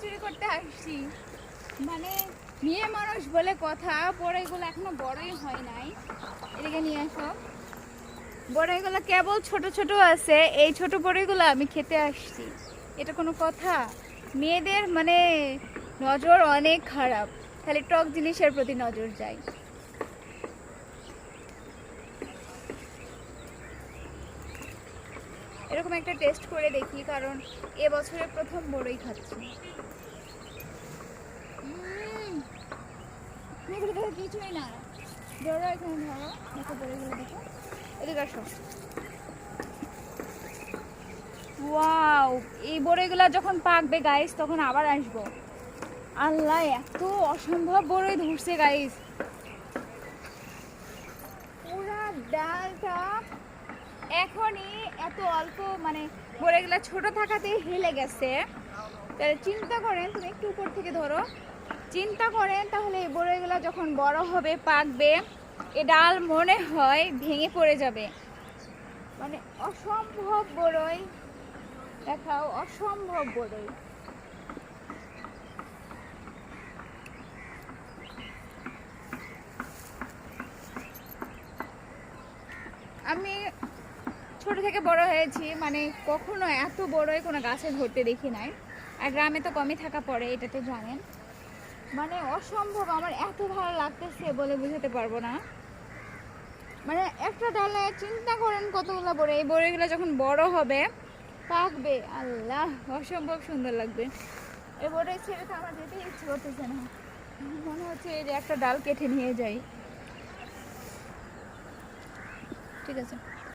চুরি করতে আসছি। মানে মেয়ে মানুষ বলে কথা, বড়ইগুলো এখনো বড়ই হয় নাই। এদিকে নিয়ে আসো। বড়ইগুলো কেবল ছোট ছোট আছে, এই ছোট বড়ইগুলো আমি খেতে আসছি। এটা কোনো কথা? মেয়েদের মানে নজর অনেক খারাপ, খালি টক জিনিসের প্রতি নজর যায়। এরকম একটা টেস্ট করে দেখি, কারণ এবছরের প্রথম বড়ই খাচ্ছি। এগুলো দেখো কিছুই না। ধরো এখানে ধরো, দেখো বড়ইগুলো দেখো, এদিকে আসো। ওয়াও, এই বড়ইগুলো যখন পাকবে গাইস তখন আবার আসবো। আল্লাহ, এত অসম্ভব বড়ই ধরছে গাইস। পুরা ডালটা এখনই এত অল্প, মানে বড়ইগুলো ছোট থাকাতেই হেলে গেছে। তাহলে চিন্তা করেন, তুমি একটু উপর থেকে ধরো, চিন্তা করেন তাহলে এই বড়ইগুলো যখন বড় হবে পাকবে, এ ডাল মনে হয় ভেঙে পড়ে যাবে। মানে অসম্ভব বড়ই, দেখাও অসম্ভব বড়ই। আমি ছোট থেকে বড় হয়েছি, মানে কখনো এত বড়ই কোনো গাছে ধরতে দেখি নাই। আর গ্রামে তো কমই থাকা পড়ে, এটা তো জানেন। মানে অসম্ভব, আমার এত ভালো লাগতেছে বলে বুঝাতে পারবো না। মানে একটা ডালে চিন্তা করেন কতগুলো বড়ই, এই বড়ইগুলো যখন বড় হবে পাকবে, আল্লাহ অসম্ভব সুন্দর লাগবে। এই বড়ই ছেড়ে তো আমার যেতে ইচ্ছে করতেছে না, মনে হচ্ছে এই যে একটা ডাল কেটে নিয়ে যাই। ঠিক আছে।